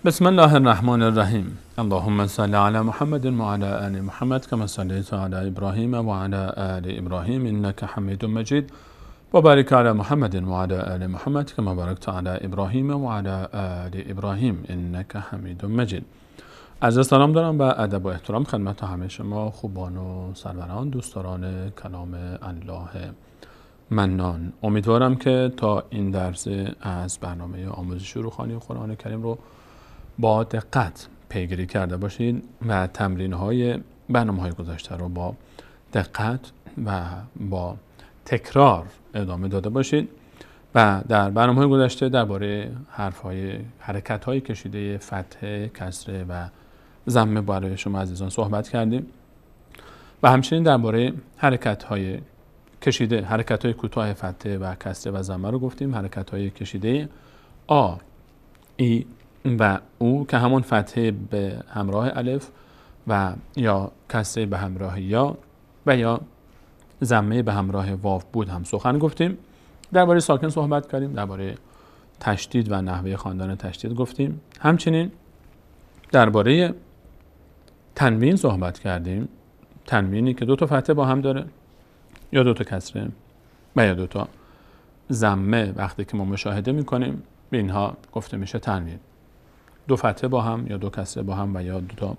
بسم الله الرحمن الرحیم. اللهم صل علی محمد و علی آل محمد کما صلیت علی ابراهیم و علی آل ابراهیم انک حمید مجید و بارک علی محمد و علی آل محمد کما بارکت علی ابراهیم و علی آل ابراهیم انک حمید مجید. عرض سلام دارم و ادب و احترام خدمت همه شما خوبان و سروران دوستداران کلام الله منان. امیدوارم که تا این درس از برنامه آموزش روحانی قرآن کریم رو با دقت پیگیری کرده باشید و تمرین‌های برنامه‌های گذشته رو با دقت و با تکرار ادامه داده باشید و در برنامه‌های گذشته درباره حرکت‌های کشیده فتحه، کسره و ضمه برای شما عزیزان صحبت کردیم و همچنین درباره حرکت‌های کشیده، حرکت‌های کوتاه فتحه و کسره و ضمه رو گفتیم. حرکت‌های کشیده آ، ای و او که همون فتحه به همراه الف و یا کسره به همراه یا و یا ضمه به همراه واو بود هم سخن گفتیم. درباره ساکن صحبت کردیم، درباره تشدید و نحوه خواندن تشدید گفتیم. همچنین درباره تنوین صحبت کردیم، تنوینی که دو تا فتحه با هم داره یا دو تا کسره و یا دو تا ضمه. وقتی که ما مشاهده میکنیم به اینها گفته میشه تنوین. دو فتحه با هم یا دو کسره با هم و یا دو تا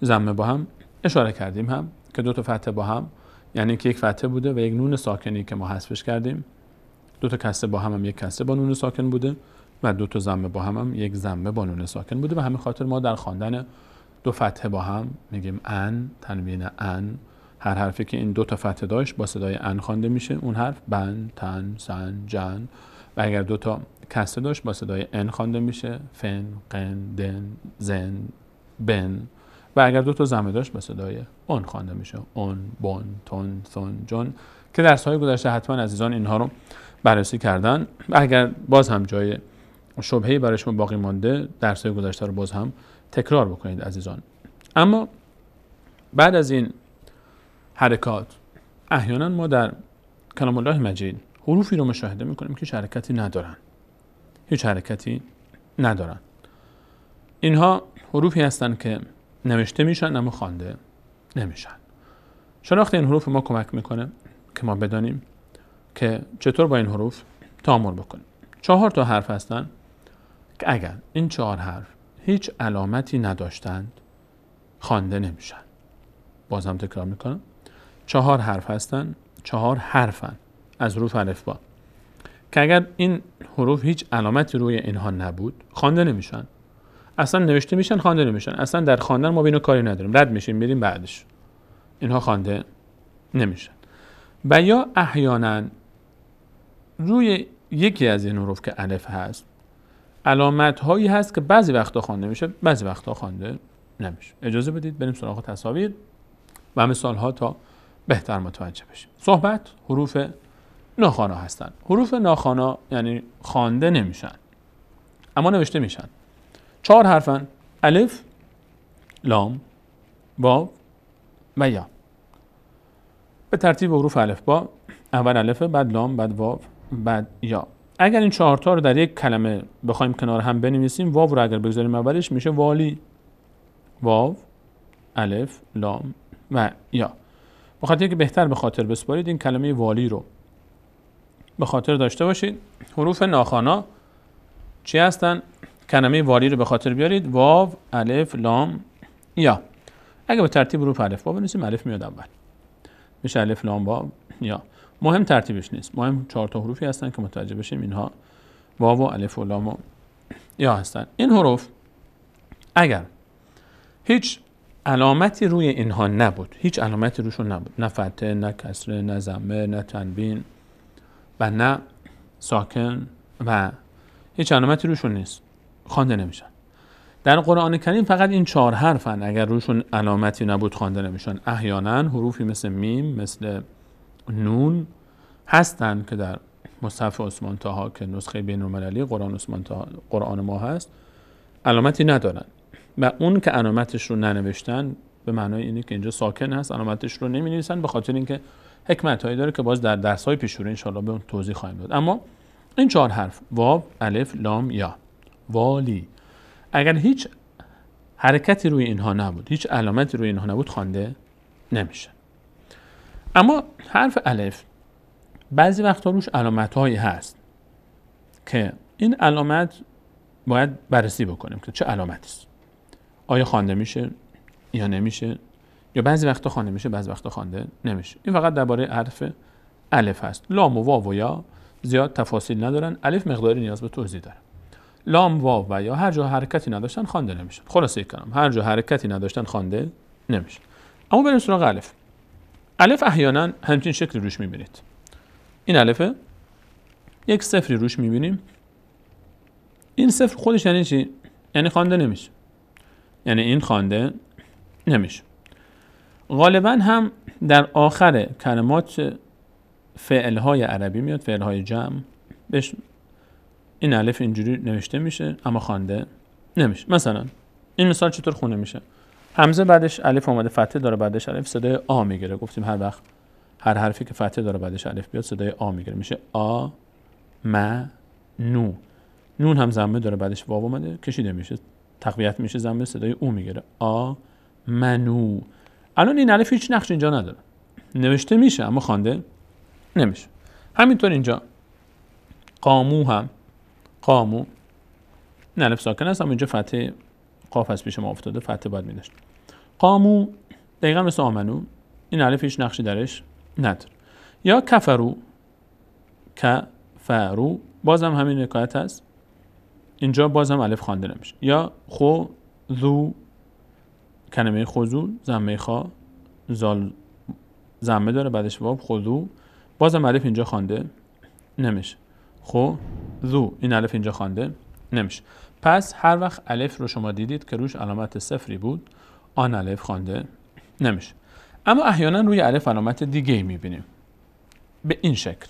ضمه با هم. اشاره کردیم هم که دو تا فتحه با هم یعنی که یک فتحه بوده و یک نون ساکنی که ما حذفش کردیم. دو تا کسره با هم یک کسره با نون ساکن بوده و دو تا ضمه با هم یک ضمه با نون ساکن بوده و همین خاطر ما در خواندن دو فتحه با هم میگیم ان، تنوین ان. هر حرفی که این دو تا فتحه داشت با صدای ان خوانده میشه اون حرف. بن، تن، سن، جن. و اگر دو تا کسره داشت با صدای ان خوانده میشه. فن، قن، دن، زن، بن. و اگر دو تا ضمه داشت با صدای اون خوانده میشه. اون، بون، تون، ثن، جن. که درس‌های گذشته حتما عزیزان اینها رو بررسی کردن و اگر باز هم جای شبهه‌ای برای شما باقی مانده درس‌های گذشته رو باز هم تکرار بکنید عزیزان. اما بعد از این حرکات احیانا ما در کلام الله مجید حروفی رو مشاهده میکنیم که هیچ حرکتی ندارن. هیچ حرکتی ندارن. اینها حروفی هستند که نوشته میشن اما خوانده نمیشن. شناخت این حروف ما کمک میکنه که ما بدانیم که چطور با این حروف تعامل بکنیم. 4 تا حرف هستن که اگر این 4 حرف هیچ علامتی نداشتند خوانده نمیشن. باز هم تکرار میکنم. 4 حرف هستن، 4 حرفن از حروف الفبا که اگر این حروف هیچ علامتی روی اینها نبود خوانده نمیشن. اصلا نوشته میشن خوانده نمیشن. اصلا در خواندن ما به اینو کاری نداریم، رد میشیم میریم بعدش. اینها خوانده نمیشن. و یا احیانا روی یکی از این حروف که الف هست علامت هایی هست که بعضی وقتا خوانده میشه بعضی وقتا خوانده نمیشه. اجازه بدید بریم سراغ تصاویر و مثال ها تا بهتر متوجه بشیم. صحبت حروف ناخوانا هستند. حروف ناخوانا یعنی خوانده نمیشن اما نوشته میشن. 4 حرفن: الف، لام، واو و یا. به ترتیب حروف الف با اول الف، بعد لام، بعد واو، بعد یا. اگر این 4 تا رو در یک کلمه بخوایم کنار هم بنویسیم، واو رو اگر بگذاریم اولش میشه والی. واو، الف، لام و یا. بخاطر اینکه بهتر به خاطر بسپارید این کلمه والی رو به خاطر داشته باشید. حروف ناخوانا چی هستن؟ کلمه والی رو به خاطر بیارید: واو، الف، لام، یا. اگه به ترتیب حروف الف با بنویسیم الف میاد اول، میشه الف، لام، واو، یا. مهم ترتیبش نیست، مهم 4 تا حروفی هستن که متوجه بشیم اینها واو و الف و لام و یا هستن. این حروف اگر هیچ علامتی روی اینها نبود، هیچ علامتی روشون نبود، نه فتحه، نه کسره، نه ضمه، نه تنوین و نه ساکن و هیچ علامتی روشون نیست، خوانده نمیشن. در قرآن کریم فقط این 4 حرفن اگر روشون علامتی نبود خوانده نمیشن. احیانا حروفی مثل میم، مثل نون هستن که در مصحف عثمان طاها که نسخه بین‌المللی قرآن ما هست علامتی ندارن و اون که علامتش رو ننوشتن به معنای اینه که اینجا ساکن هست، علامتش رو نمی‌نویسن به خاطر اینکه حکمت‌هایی داره که باز در درس‌های پیش رو انشالله به اون توضیح خواهیم داد. اما این 4 حرف واو، الف، لام، یا، والی، اگر هیچ حرکتی روی اینها نبود، هیچ علامتی روی اینها نبود، خوانده نمیشه. اما حرف الف بعضی وقتا روش علامت‌هایی هست که این علامت باید بررسی بکنیم که چه علامتی است. آیا خوانده میشه یا نمیشه، یا بعضی وقتا خوانده میشه بعضی وقتا خوانده نمیشه. این فقط درباره حرف الف هست. لام و واو و یا زیاد تفاصیل ندارن، الف مقداری نیاز به توضیح داره. لام، واو و یا هر جا حرکتی نداشتن خوانده نمیشه. خلاصه کنم، هر جا حرکتی نداشتن خوانده نمیشه. اما بریم سراغ الف. الف احیانا همچین شکلی روش میبینید. این الفه، یک صفری روش میبینیم. این صفر خودش یعنی چی؟ یعنی خوانده نمیشه. یعنی این خوانده نمیشه. غالبا هم در آخر کلمات فعلهای عربی میاد، فعلهای جمع، بهش این الف اینجوری نوشته میشه اما خوانده نمیشه. مثلا این مثال چطور خونده میشه؟ همزه بعدش الف اومده فتحه داره، بعدش الف صدای آ میگیره. گفتیم هر وقت هر حرفی که فتحه داره بعدش الف بیاد صدای آ میگیره، میشه آ م نو. نون هم ضمه داره بعدش واو اومده کشیده میشه، تقویت میشه ضمه، صدای او میگیره آ منو. الان این الف هیچ نقش اینجا نداره، نوشته میشه اما خوانده نمیشه. همینطور اینجا قامو، هم قامو این الف ساکن است اما اینجا فتحه قاف از پیش ما افتاده، فتحه باید میداشت. قامو دقیقا مثل آمنو، این الف هیچ نقشی درش نداره. یا کفرو، کفرو بازم همین حکایت هست، اینجا بازم الف خوانده نمیشه. یا خذو، کلمه خذو ضمه خا، زال ضمه داره بعدش واو، خذو بازم الف اینجا خوانده نمیشه. خذو این الف اینجا خوانده نمیشه. پس هر وقت الف رو شما دیدید که روش علامت صفری بود، آن الف خوانده نمیشه. اما احیانا روی الف علامت دیگه میبینیم به این شکل.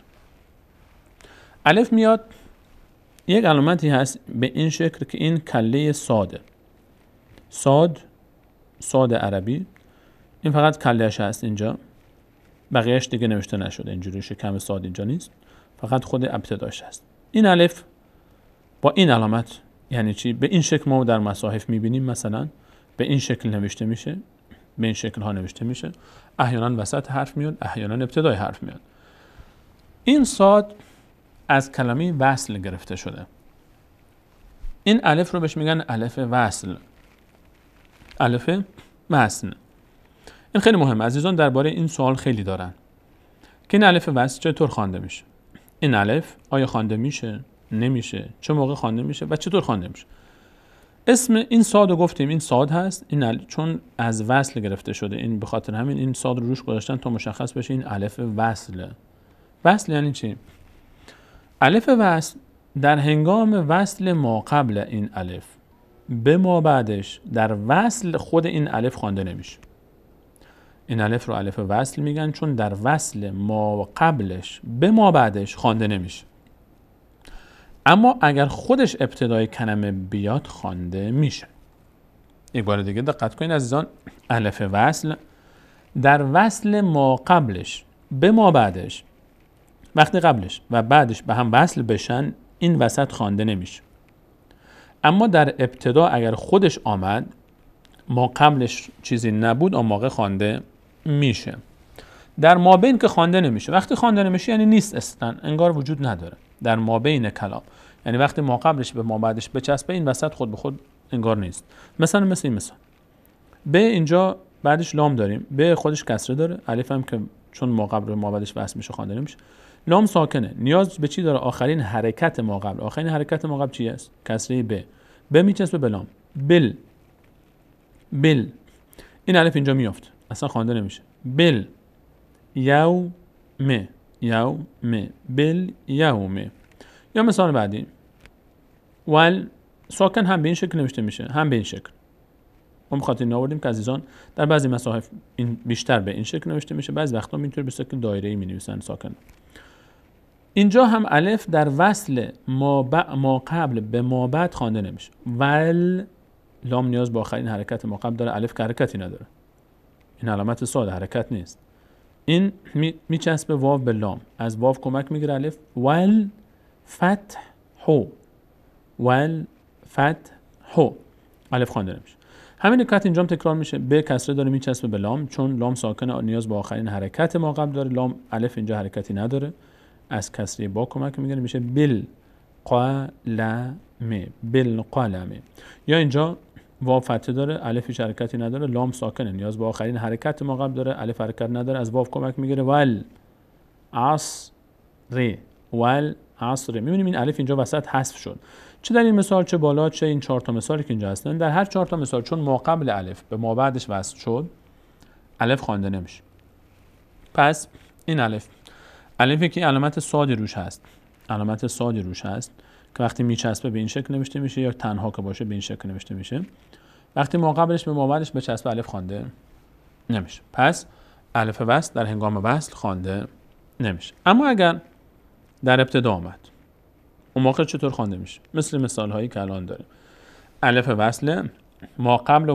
الف میاد یک علامتی هست به این شکل که این کله ساده، صاد عربی، این فقط کلهش هست اینجا، بقیهش دیگه نوشته نشده، اینجوری شکم صاد اینجا نیست، فقط خود ابتداش هست. این الف با این علامت یعنی چی؟ به این شکل ما در مصاحف میبینیم، مثلا به این شکل نوشته میشه، به این شکل ها نوشته میشه، احیانا وسط حرف میاد، احیانا ابتدای حرف میاد. این صاد از کلمه وصل گرفته شده. این الف رو بهش میگن الف وصل، الف وصل. این خیلی مهمه. عزیزان درباره این سوال خیلی دارن که این الف وصل چطور خوانده میشه. این الف آیا خوانده میشه، نمیشه، چه موقع خوانده میشه و چطور خوانده میشه. اسم این صاد رو گفتیم، این صاد هست، این چون از وصل گرفته شده، این به خاطر همین این صاد رو روش گذاشتن تا مشخص بشه این الف وصله. وصل یعنی چی؟ الف وصل در هنگام وصل ما قبل این الف به ما بعدش در وصل خود این الف خوانده نمیشه. این الف رو الف وصل میگن چون در وصل ما قبلش به ما بعدش خوانده نمیشه. اما اگر خودش ابتدای کلمه بیاد خوانده میشه. یک بار دیگه دقت کنید عزیزان، الف وصل در وصل ما قبلش به ما بعدش، وقتی قبلش و بعدش به هم وصل بشن این وسط خوانده نمیشه. اما در ابتدا اگر خودش آمد، ما قبلش چیزی نبود، اون موقع خوانده میشه. در مابین که خوانده نمیشه، وقتی خوانده نمیشه یعنی نیست اصلا، انگار وجود نداره در مابین کلام. یعنی وقتی ما قبلش به ما بعدش بچسبه این وسط خود به خود انگار نیست. مثلا مثل این مثال، به اینجا بعدش لام داریم، به خودش کسره داره، الف هم که چون ما قبل ما بعدش وصل میشه خوانده نمیشه. لام ساکنه، نیاز به چی داره؟ آخرین حرکت ما قبل. آخرین حرکت ما قبل چی است؟ کسره به میچسبه به لام. بل این الف اینجا میافت، اصلا خوانده نمیشه. بل یوم بل یوم. یا مثال بعدی، ول ساکن هم به این شکل نوشته میشه هم به این شکل. ما بخاطر این آوردیم که عزیزان در بعضی مصاحف این بیشتر به این شکل نوشته میشه، بعضی وقتا اینطور به شکل دایره‌ای می‌نویسن ساکن. اینجا هم الف در وصل ما قبل به ما بعد خوانده نمیشه. ول لام نیاز به آخرین حرکت ما قبل داره، الف که حرکتی نداره، این علامت ساده حرکت نیست. این میچسبه واو به لام، از واو کمک میگیره الف. ول فتح هو، ول فتح هو. الف خوانده نمیشه. همین نکات اینجا هم تکرار میشه. به کسره داره میچسبه به لام، چون لام ساکنه نیاز به آخرین حرکت ما قبل داره. لام الف اینجا حرکتی نداره، از کسره با کمک میگیره، میشه بالقلم، بالقلم. یا اینجا واو فتحه داره، الفش حرکتی نداره، لام ساکنه نیاز به آخرین حرکت ما قبل داره، الف حرکت نداره، از واو کمک میگیره. والعصر، والعصر. میبینیم این الف اینجا وسط حذف شد. چه در این مثال چه بالا چه این 4 تا مثالی که اینجا هستن، در هر 4 تا مثال چون ما قبل الف به ما بعدش وصل شد، الف خوانده نمیشه. پس این الفی که علامت صادی روش هست، علامت صادی روش هست که وقتی میچسبه به این شکل نوشته میشه، یا تنها که باشه به این شکل نوشته میشه. وقتی ما قبلش به ما بعدش بچسبه الف خوانده نمیشه. پس الف وصل در هنگام وصل خوانده نمیشه. اما اگر در ابتدا آمد، اون موقع چطور خوانده میشه؟ مثل مثال هایی که الان داریم. الف وصل ما قبل و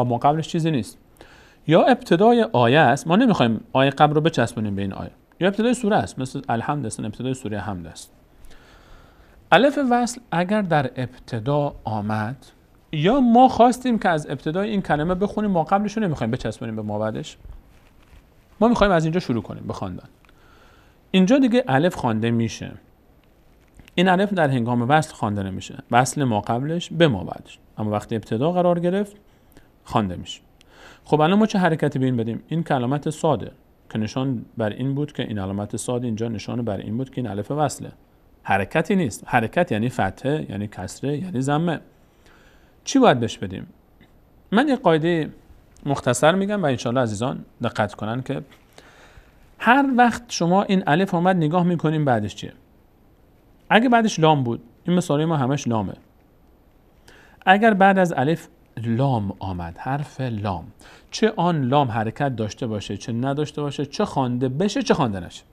ما قبلش چیزی نیست، یا ابتدای آیه است، ما نمیخوایم آیه قبل رو بچسبونیم به این آیه، یا ابتدای سوره است، مثل الحمد است، ابتدای سوره حمد است. الف وصل اگر در ابتدا آمد، یا ما خواستیم که از ابتدای این کلمه بخونیم، ما قبلش رو نمیخوایم بچسبونیم به ما بعدش، ما میخوایم از اینجا شروع کنیم به خواندن، اینجا دیگه الف خوانده میشه. این الف در هنگام وصل خوانده نمیشه، وصل ما قبلش به ما بعدش، اما وقتی ابتدا قرار گرفت خوانده میشه. خب الان ما چه حرکتی به این بدیم؟ این که علامت صاده که نشان بر این بود که این علامت صاد اینجا نشان بر این بود که این الف وصله، حرکتی نیست. حرکت یعنی فتحه، یعنی کسره، یعنی ضمه. چی باید بهش بدیم؟ من یک قاعده مختصر میگم و انشالله عزیزان دقت کنن که هر وقت شما این الف اومد نگاه میکنیم بعدش چیه. اگه بعدش لام بود، این مثالی ما همش لامه. اگر بعد از الف لام آمد، حرف لام، چه آن لام حرکت داشته باشه چه نداشته باشه، چه خوانده بشه چه خوانده نشه،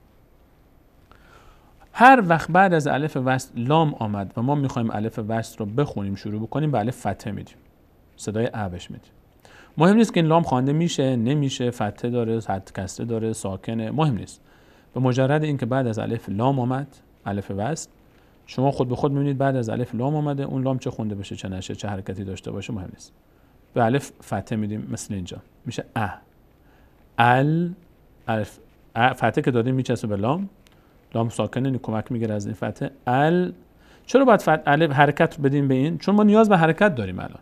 هر وقت بعد از الف وصل لام آمد و ما میخوایم الف وصل رو بخونیم شروع بکنیم، به الف فتحه میدیم، صدای ا بهش میدیم. مهم نیست که این لام خوانده میشه نمیشه، فتحه داره، کسره داره، ساکنه، مهم نیست. به مجرد اینکه بعد از الف لام آمد، الف وصل، شما خود به خود میبینید بعد از الف لام آمده، اون لام چه خونده بشه چه نشه، چه حرکتی داشته باشه مهم نیست، به الف فتحه میدیم. مثل اینجا میشه الف فتحه که دادیم میچسبه به لام، لام ساکنه کمک میگیره از این فتحه. چرا باید الف حرکت بدیم به این؟ چون ما نیاز به حرکت داریم. الان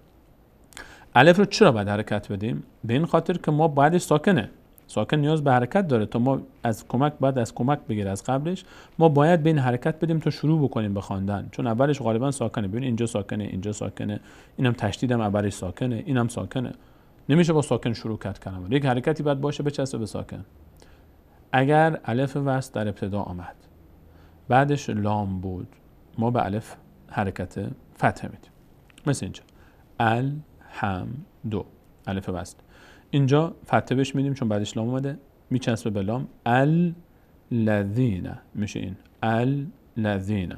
الف رو چرا باید حرکت بدیم؟ به این خاطر که ما بعدش ساکنه، ساکن نیاز به حرکت داره تا ما از کمک بگیره از قبلش، ما باید به این حرکت بدیم تا شروع بکنیم به خواندن، چون اولش غالبا ساکنه. ببین اینجا ساکنه، اینجا ساکنه، اینم تشدیدم اولش ساکنه، اینم ساکنه، نمیشه با ساکن شروع کلمه. یک حرکتی باید باشه بچسبه به ساکن. اگر الف وصل در ابتدا آمد بعدش لام بود، ما به الف حرکت فتحه میدیم. مثل اینجا الحمد، الف وصل، اینجا فتحه بهش میدیم چون بعدش لام اومده، میچسبه به لام. الذین میشه این الذین.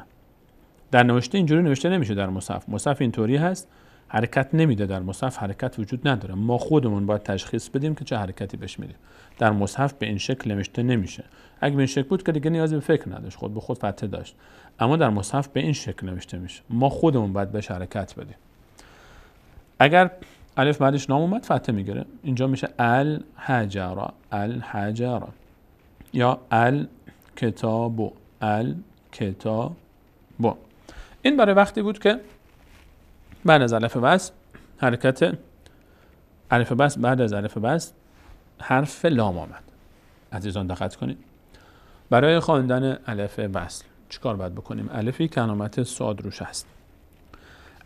در نوشته اینجوری نوشته نمیشه، در مصحف اینطوری هست، حرکت نمیده. در مصحف حرکت وجود نداره، ما خودمون باید تشخیص بدیم که چه حرکتی بهش میدیم. در مصحف به این شکل نوشته نمیشه. اگه به این شکل بود که دیگه نیازی به فکر نداشت، خود به خود فتحه داشت، اما در مصحف به این شکل نوشته میشه، ما خودمون باید بهش حرکت بدیم. اگر الف بعدش لام اومد فتحه میگیره، اینجا میشه الحجر، الحجر، یا الکتاب، الکتاب. این برای وقتی بود که بعد از الف وصل حرکت الف وصل، بعد از الف وصل حرف لام آمد. عزیزان دقت کنید، برای خواندن الف وصل چیکار باید بکنیم؟ الفی که علامت صاد روش هست،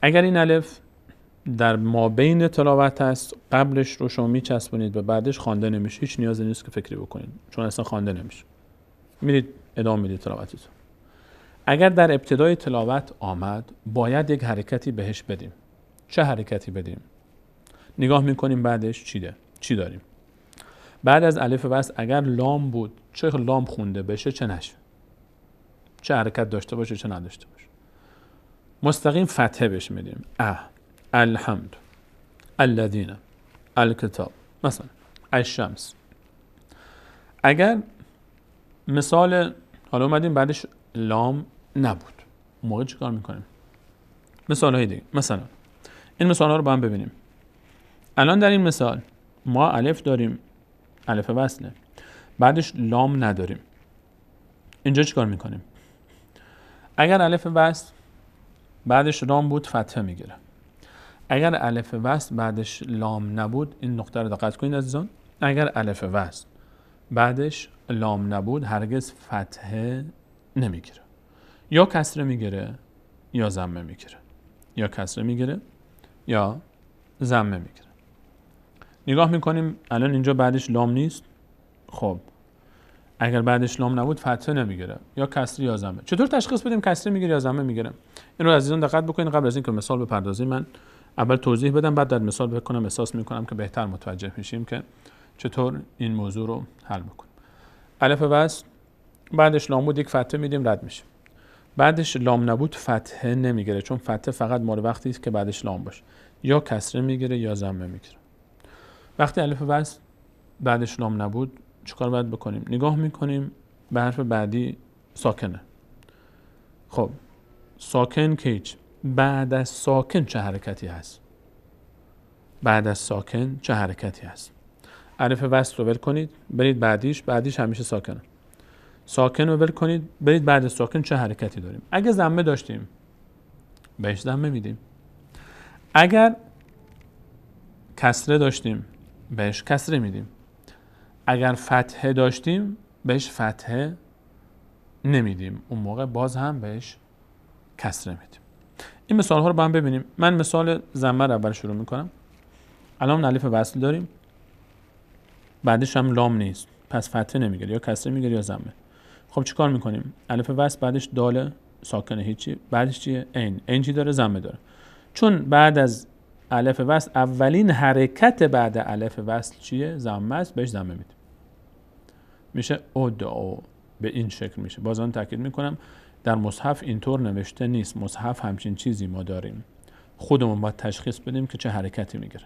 اگر این الف در مابین تلاوت هست، قبلش رو شما میچسبونید و بعدش خوانده نمیشه، هیچ نیازی نیست که فکری بکنید چون اصلا خوانده نمیشه، میرید ادامه میدید تلاوتتون. اگر در ابتدای تلاوت آمد، باید یک حرکتی بهش بدیم. چه حرکتی بدیم؟ نگاه میکنیم بعدش چی داریم. بعد از الف وصل اگر لام بود، چه لام خونده بشه چه نشه، چه حرکت داشته باشه چه نداشته باشه، مستقیم فتحه بهش میدیم. الحمد، الذین، الکتاب، مثلا الشمس. اگر مثال حالا اومدیم بعدش لام نبود، اون موقع چیکار میکنیم؟ مثال های دیگه، مثلا این مثال ها رو با هم ببینیم. الان در این مثال ما الف داریم، الف وصله، بعدش لام نداریم. اینجا چیکار میکنیم؟ اگر الف وصل بعدش لام بود فتحه میگیره. اگر الف وصل بعدش لام نبود، این نقطه رو دقت کنید عزیزان، اگر الف وصل بعدش لام نبود هرگز فتحه نمیگیره، یا کسره میگیره یا ضمه میگیره، یا کسره میگیره یا ضمه میگیره. نگاه میکنیم الان اینجا بعدش لام نیست. خب اگر بعدش لام نبود فتحه نمیگیره، یا کسره یا ضمه. چطور تشخیص بدیم کسره میگیره یا ضمه میگیره؟ این رو عزیزان دقت بکنید. قبل از اینکه مثال بپردازیم من اول توضیح بدم، بعد در مثال بکنم. احساس میکنم که بهتر متوجه میشیم که چطور این موضوع رو حل بکنیم. الف وصل بعدش لام بود یک فتحه میدیم رد میشه. بعدش لام نبود فتحه نمیگیره، چون فتحه فقط مال وقتی است که بعدش لام باشه، یا کسره میگیره یا ضمه میگیره. وقتی الف وصل بعدش لام نبود چیکار باید بکنیم؟ نگاه میکنیم به حرف بعدی ساکنه. خب ساکن کیچ، بعد از ساکن چه حرکتی هست؟ بعد از ساکن چه حرکتی هست؟ الف وصل رو ول کنید برید بعدیش همیشه ساکنه. ساکن رو ول کنید برید بعد ساکن چه حرکتی داریم؟ اگه ضمه داشتیم بهش ضمه میدیم. اگر کسره داشتیم بهش کسره میدیم. اگر فتحه داشتیم بهش فتحه نمیدیم، اون موقع باز هم بهش کسره میدیم. این مثال ها رو با هم ببینیم. من مثال ضمه رو اول شروع میکنم. الان الف وصل داریم، بعدش هم لام نیست، پس فتحه نمیگیره، یا کسره میگیره یا ضمه. خب چیکار میکنیم؟ الف وصل بعدش دال ساکنه، هیچی. بعدش چیه؟ عین چی داره؟ ضمه داره. چون بعد از الف وصل اولین حرکت بعد الف وصل چیه؟ ضمه است، بهش ضمه میدیم. میشه ادعو. به این شکل میشه. باز آن تاکید میکنم در مصحف اینطور نوشته نیست. مصحف همچین چیزی ما داریم، خودمون باید تشخیص بدیم که چه حرکتی میگیره.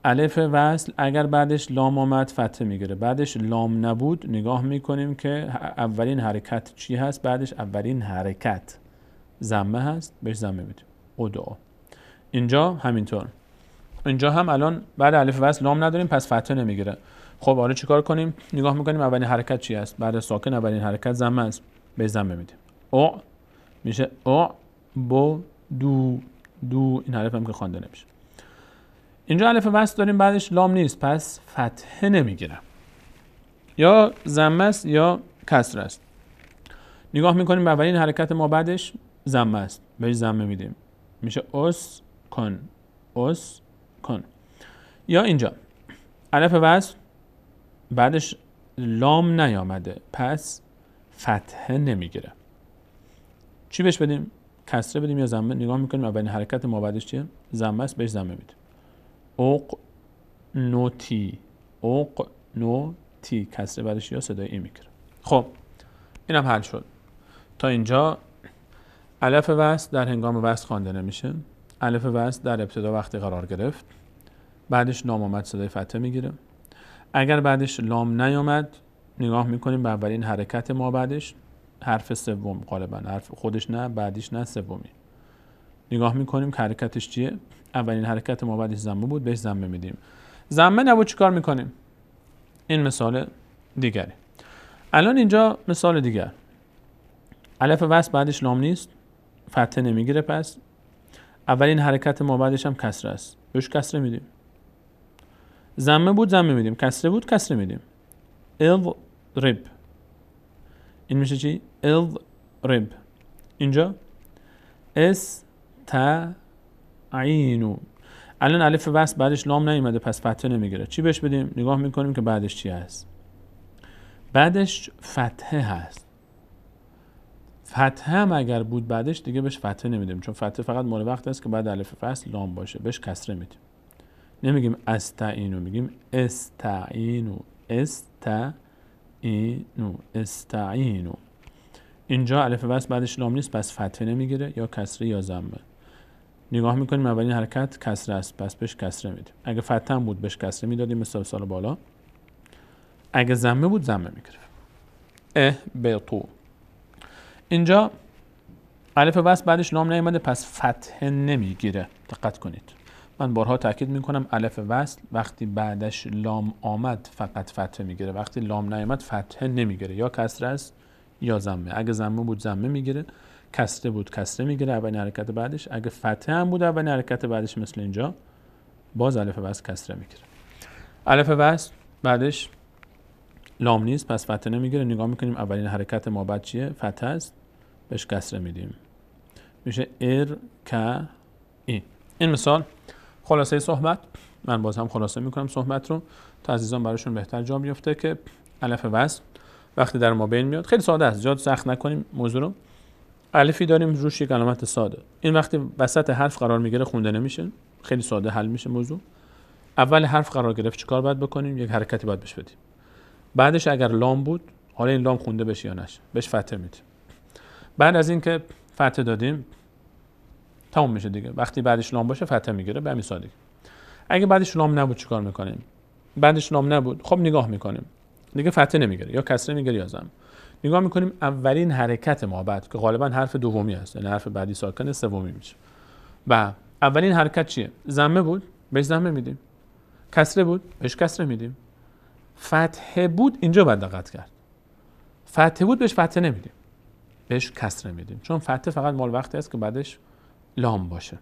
الف وصل اگر بعدش لام آمد فتحه میگیره، بعدش لام نبود نگاه میکنیم که اولین حرکت چی هست؟ بعدش اولین حرکت ضمه هست، بهش ضمه میدیم. ادعو. اینجا همینطور. اینجا هم الان بعد الف وصل لام نداریم پس فتحه نمیگیره. خب حالا چیکار کنیم؟ نگاه میکنیم اولین حرکت چی هست؟ بعد ساکن اولین حرکت ضمه است، به ضمه میدیم. او میشه او بو دو دو. این حرف هم که خوانده نمیشه. اینجا الف وصل داریم بعدش لام نیست، پس فتحه نمیگیره، یا ضمه است یا کسره است. نگاه میکنیم به اولین حرکت ما بعدش ضمه است، بهش ضمه میدیم. میشه اس کن، اس کن. یا اینجا الف وصل بعدش لام نیامده، پس فتحه نمیگیره. چی بهش بدیم؟ کسره بدیم یا ضمه؟ نگاه میکنیم اولین حرکت ما بعدش چیه؟ ضمه است، بهش ضمه میدیم. اوق نوتی، اوق نوتی، کسره بعدش یا صدای ای میگیره. خب اینم حل شد. تا اینجا الف وصل در هنگام وصل خوانده نمیشه. الف وصل در ابتدا وقتی قرار گرفت بعدش لام آمد صدای فتحه میگیره. اگر بعدش لام نیامد نگاه میکنیم به اولین حرکت ما بعدش حرف سوم، غالبا حرف خودش نه بعدیش نه سومی. نگاه میکنیم که حرکتش چیه؟ اولین حرکت ما بعدش ضمه بود، بهش ضمه میدیم. ضمه نبود چیکار میکنیم؟ این مثال دیگری. الان اینجا مثال دیگر. الف وصل بعدش لام نیست، فتحه نمیگیره، پس اولین حرکت ما بعدش هم کسره است، بهش کسره میدیم. ضمه بود ضمه میدیم، کسره بود کسره میدیم. اضرب. این میشه چی؟ اضرب. اینجا استعینو. الان الف وصل بعدش لام نیومده پس فتحه نمیگیره. چی بهش بدیم؟ نگاه میکنیم که بعدش چی هست؟ بعدش فتحه هست. فتحه هم اگر بود بعدش دیگه بهش فتحه نمیدیم، چون فتحه فقط مال وقت است که بعد الف وصل لام باشه، بهش کسره میدیم. نمیگیم استعینو، میگیم استعینو، استعینو، استعینو. اینجا الف وصل بعدش لام نیست پس فتحه نمیگیره، یا کسره یا ضمه. نگاه میکنیم اولین حرکت کسره است، پس بهش کسره میدیم. اگه فتحه هم بود بهش کسره میدادیم مثل مثال بالا. اگه ضمه بود ضمه میگرفت. اهبطوا. اینجا الف وصل بعدش لام نیامده پس فتحه نمیگیره. دقت کنید. من بارها تاکید میکنم الف وصل وقتی بعدش لام آمد فقط فتحه میگیره، وقتی لام نیامد فتحه نمیگیره، یا کسره است یا ضمه. اگه ضمه بود ضمه میگیره، کسره بود کسره میگیره اولین حرکت بعدش، اگه فتحه هم بود اولین حرکت بعدش مثل اینجا باز الف وصل کسره میگیره. الف وصل بعدش لام نیست پس فتحه نمیگیره، نگاه میکنیم اولین حرکت ما بعد چیه؟ فتحه است، بهش کسره میدیم، میشه ای. این مثال خلاصه صحبت. من باز هم خلاصه میکنم صحبت رو تا عزیزان براشون بهتر جا بیفته که الف وصل وقتی در ما بین میاد خیلی ساده است، جا سخت نکنیم موضوع رو. الفی داریم روش یک علامت ساده، این وقتی وسط حرف قرار میگیره خونده نمیشه، خیلی ساده حل میشه موضوع. اول حرف قرار گرفت چیکار باید بکنیم؟ یک حرکتی باید بهش بدیم. بعدش اگر لام بود، حالا این لام خونده بشه یا نشه، بهش فتحه میدیم. بعد از اینکه فتحه دادیم تموم میشه دیگه. وقتی بعدش لام باشه فتحه میگیره، به همین سادگی. اگه بعدش لام نبود چیکار میکنیم؟ بعدش لام نبود، خب نگاه میکنیم دیگه فتحه نمیگیره، یا کسره میگیره یا ضم. نگاه میکنیم اولین حرکت ما بعد که غالبا حرف دومی هست، یعنی حرف بعدی ساکن سومی میشه. و اولین حرکت چیه؟ ضمه بود، بهش ضمه میدیم. کسره بود، بهش کسره میدیم. فتحه بود، اینجا باید دقت کرد. فتحه بود بهش فتحه نمیدیم، بهش کسره میدیم، چون فتحه فقط مال وقتی است که بعدش لام باشه.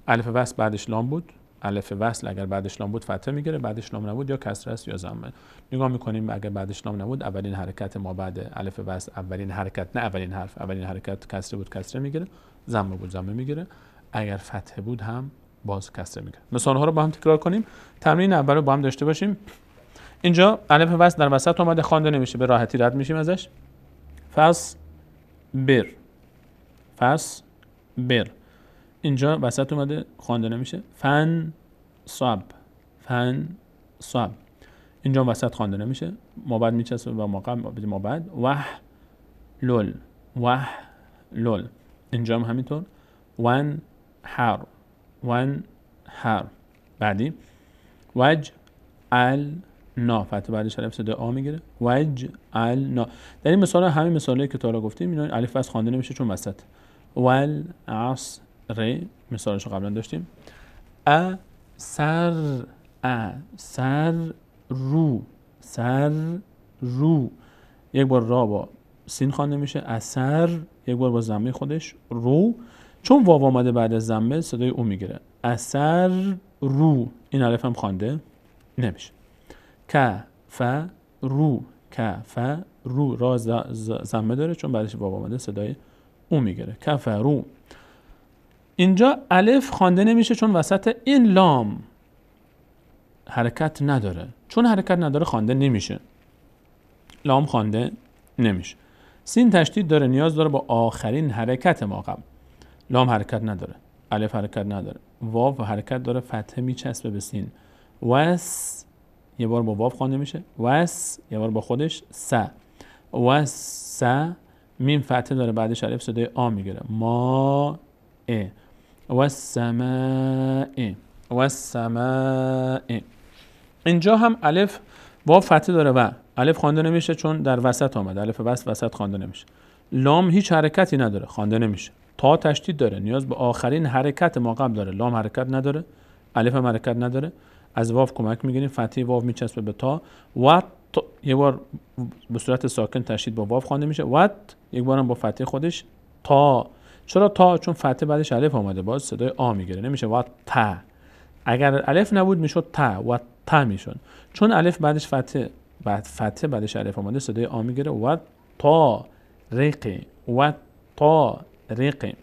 الف وصل بعدش لام بود، الف وصل اگر بعدش لام بود فتحه میگیره، بعدش لام نبود یا کسره است یا ضمه. نگاه میکنیم اگر بعدش لام نبود اولین حرکت ما بعد الف وصل، اولین حرکت نه اولین حرف، اولین حرکت کسره بود کسره میگیره، ضمه بود ضمه میگیره، اگر فتحه بود هم باز کسره میگیره. مثال ها رو با هم تکرار کنیم، تمرین اول رو با هم داشته باشیم. اینجا الف وصل در وسط اومده، خوانده نمیشه، به راحتی رد میشیم ازش. فص بر اینجا وسط اومده، خوانده نمیشه. فن صاب اینجا وسط خوانده نمیشه، ما بعد میچسبه با ما بعد. لول اینجا هم همینطور. ون هر بعدی. نا فتح بعدش الف صدای آ میگیره. نا. در این مثال همین مثالی که تا حالا گفتیم اینا الف وصل خوانده نمیشه چون وسط. والعصر مثالش رو قبلا داشتیم. سر رو یک بار را با سین خوانده میشه. اثر یک بار با ضمه خودش. رو چون واو آمده بعد از ضمه صدای او میگیره. اثر رو این الف هم خوانده نمیشه. رو را ضمه داره چون بعدش واو آمده صدای او میگیره. کفرو اینجا الف خوانده نمیشه چون وسط این لام حرکت نداره، چون حرکت نداره خوانده نمیشه، لام خوانده نمیشه. سین تشدید داره، نیاز داره با آخرین حرکت ما قبل. لام حرکت نداره، الف حرکت نداره، واو حرکت داره، فتحه میچسبه به سین. وس یه بار با واو خوانده میشه، وس یه بار با خودش س میم فتحه داره بعدش الف صدای آ میگیره. ما و السماء اینجا هم الف واو فتحه داره و الف خوانده نمیشه چون در وسط آمده، الف وسط خوانده نمیشه. لام هیچ حرکتی نداره، خوانده نمیشه. تا تشدید داره، نیاز به آخرین حرکت ما قبل داره. لام حرکت نداره، الف هم حرکت نداره، از واو کمک میگیریم، فتحه واو میچسبه به تا. و یه بار به صورت ساکن تشدید با واو خوانده میشه. و یک بار هم با فتحه خودش تا. چرا تا؟ چون فتحه بعدش الف اومده، باز صدای آ میگیره، نمیشه و تا. اگر الف نبود میشد تا و تا میشد، چون الف بعدش فتحه بعدش الف اومده صدای آ میگیره. و تا ریقی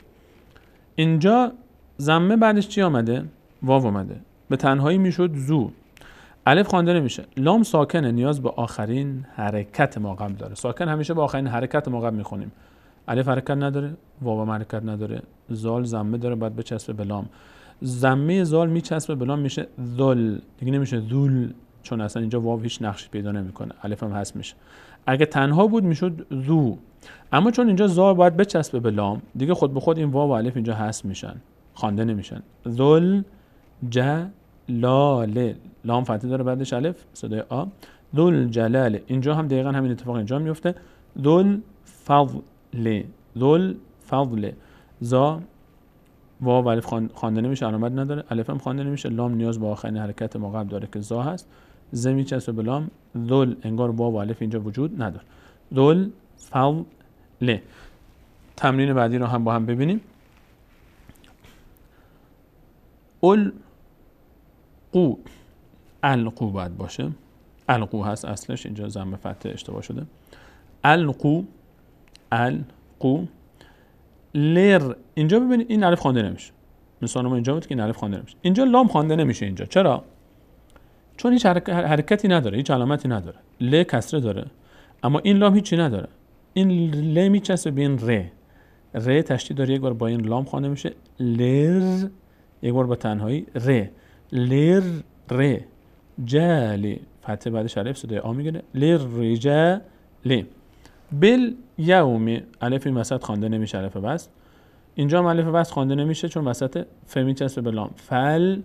اینجا ضمه بعدش چی آمده؟ واو اومده، به تنهایی میشد زو. الف خوانده نمیشه، لام ساکنه، نیاز به آخرین حرکت ما قبل داره. ساکن همیشه با آخرین حرکت ما قبل میخونیم. الف حرکت نداره، واو حرکت نداره، زال ضمه داره بعد بچسبه به لام. ضمه زال میچسبه به لام میشه ذل، دیگه نمیشه ذول، چون اصلا اینجا واو هیچ نقشی پیدا نمیکنه، الف هم حذف میشه. اگه تنها بود میشد ذو، اما چون اینجا زال باید بچسبه به لام، دیگه خود به خود این واو و الف اینجا حذف میشن، خوانده نمیشن. ذل جلال، لام فتحه داره بعدش الف صدای آ. ذل جلال اینجا هم دقیقاً همین اتفاق اینجا میفته. ذل فضل زا واو الف خوانده نمیشه، علامت نداره. الف هم خوانده نمیشه. لام نیاز به آخرین حرکت ما قبل داره که زا هست. ز میچسبه به لام. ذل انگار واو و الف اینجا وجود نداره. ذل فضل. تمرین بعدی رو هم با هم ببینیم. القو، القو باید باشه. القو هست اصلش، اینجا ضم فتح اشتباه شده. القو، القو. لر، اینجا ببینید این الف خوانده نمیشه. مثلا ما اینجا بود که این الف خوانده نمیشه. اینجا لام خوانده نمیشه اینجا. چرا؟ چون هیچ حرکتی نداره، هیچ علامتی نداره. ل کسره داره اما این لام هیچی نداره. این ل میچسبه به این ر. ر تشدید داره، یک بار با این لام خوانده میشه لر، یک بار با تنهایی ر. لر ر. جلی فتح بعدش الف صدای آ میگیره. لر رجال. بل یوم الف این وسط خوانده نمیشه، الف وصل. اینجا هم الف وصل خوانده نمیشه چون وسط ف میچسبه به لام. فل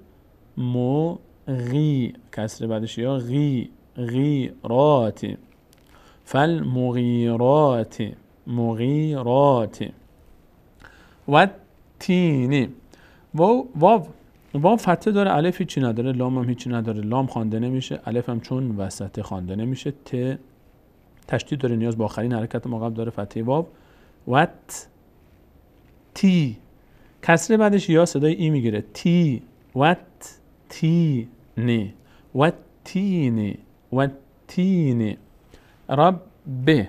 مو غی کسر بعدش یا غی غیرات. فل مغیرات مغیرات. و تینی. واو فتحه داره، الف هیچی نداره، لام هم هیچی نداره. لام خوانده نمیشه، الف هم چون وسط خوانده نمیشه. ت تشدید داره، نیاز به آخرین حرکت ما قبل داره، فتحه واو. و تی کسره بعدش یا صدای ای میگیره. تی و تی نی و تینی و تینی. رب ب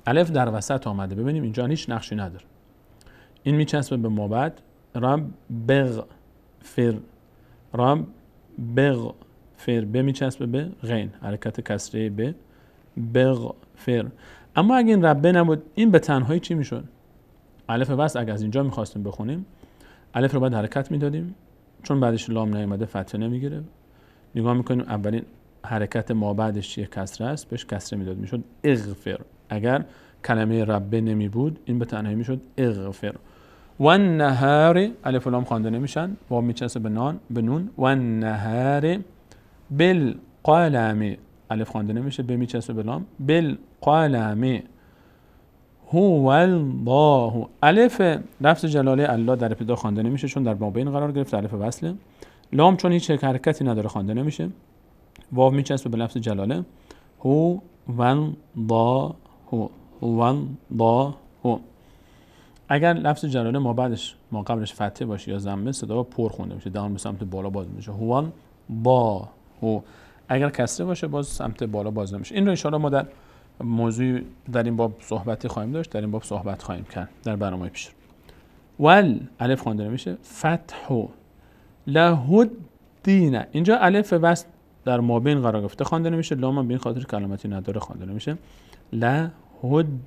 الف در وسط آمده، ببینیم اینجا هیچ نقشی نداره. این میچسبه به ما بعد. رب بغ فر. رب بغ فر. ب میچسبه به غین، حرکت کسره ب. بغ فر. اما اگه این رب نبود این به تنهایی چی میشد؟ الف وصل اگه از اینجا میخواستیم بخونیم الف رو باید حرکت میدادیم، چون بعدش لام نیامده فتحه نمیگیره. نگاه میکنیم اولین حرکت ما بعدش چیه؟ کسره است، بهش کسره میداد، میشد اغفر. اگر کلمه رب نمی بود این به تنهایی میشد اغفر. و النهار الف و لام خوانده نمیشن، واو میچسبه به نان به نون. و النهار بالقلم الف خوانده نمیشه، به میچسبه به لام. بالقلم. هو الله الف لفظ جلاله الله در ابتدا خوانده نمیشه چون در مابین قرار گرفت، الف وصله. لام چون هیچ حرکتی نداره خوانده نمیشه. واو میچسبه به لفظ جلاله. هو الله هو الله. اگر لفظ جلاله ما بعدش ما قبلش فتحه باشه یا ضمه صدا پر خونده میشه، دهان به سمت بالا باز میشه. هو با هو. اگر کسره باشه باز سمت بالا باز نمیشه. این رو ان شاء الله ما در موضوع در این باب صحبتی خواهیم داشت، در این باب صحبت خواهیم کرد در برنامه پیش. ول الف خوانده نمیشه. فتح لهدین اینجا الف وصل در مابین قرار گرفته خوانده نمیشه، لام هم به این خاطر کلماتی نداره خوانده نمیشه. لهدین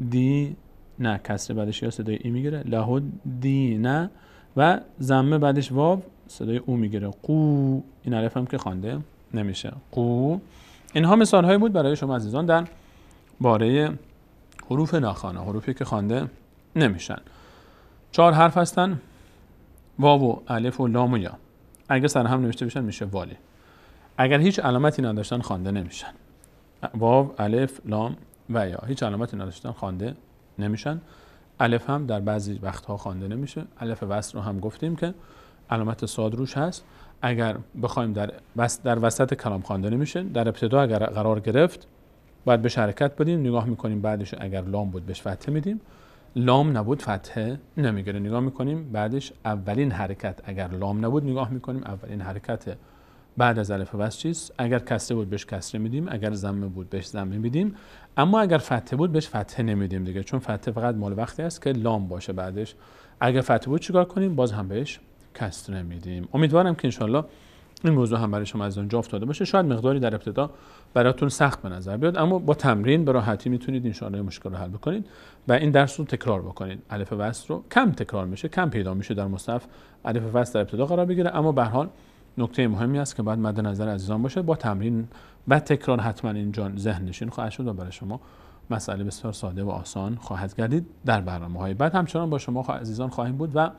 دی نه کسره بعدش یا صدای ای میگیره. لهدین و ضمه بعدش واو صدای او میگیره. قو این الف هم که خوانده نمیشه. قو. اینها مثال هایی بود برای شما عزیزان در باره حروف ناخوانده، حروفی که خوانده نمیشن. 4 حرف هستن: واو و الف و لام و یا. اگه سر هم نوشته بشن میشه والی. اگر هیچ علامتی نداشتن خوانده نمیشن. واو، الف، لام و یا هیچ علامتی نداشتن خوانده نمیشن. الف هم در بعضی وقتها خوانده نمیشه. الف وصل رو هم گفتیم که علامت صاد روش هست. اگر بخوایم در وسط کلام خوانده نمیشه. در ابتدا اگر قرار گرفت باید بهش حرکت بدیم، نگاه میکنیم بعدش اگر لام بود بهش فتحه میدیم، لام نبود فتحه نمیگیره. نگاه میکنیم بعدش اولین حرکت اگر لام نبود نگاه میکنیم اولین حرکت بعد از الف وصل چیست. اگر کسره بود بهش کسره میدیم، اگر ضمه بود بهش ضمه میدیم، اما اگر فتحه بود بهش فتحه نمیدیم دیگه، چون فتحه فقط مال وقتی است که لام باشه بعدش. اگر فتحه بود چیکار کنیم؟ باز هم بهش کسره میدیم. امیدوارم که انشالله این موضوع هم برای شما از اونجا افتاده باشه. شاید مقداری در ابتدا براتون سخت به نظر بیاد، اما با تمرین به راحتی میتونید انشالله مشکل رو حل بکنید و این درس رو تکرار بکنید. الف وصل رو کم تکرار میشه، کم پیدا میشه در مصحف الف وصل در ابتدا قرار بگیره، اما به هر حال نکته مهمی است که باید مد نظر عزیزان باشه. با تمرین و تکرار حتما اینجا ذهن نشین خواهد شد و برای شما مسئله بسیار ساده و آسان خواهد گردید. در برنامه‌های بعد همچنان با شما عزیزان خواهیم بود و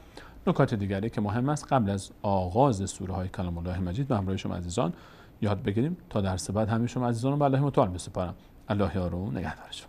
نکات دیگری که مهم است قبل از آغاز سوره های کلام الله مجید به همراه شما عزیزان یاد بگیریم. تا درس بعد همه شما عزیزان رو به الله متعال بسپارم. الله یار و نگهدارشون.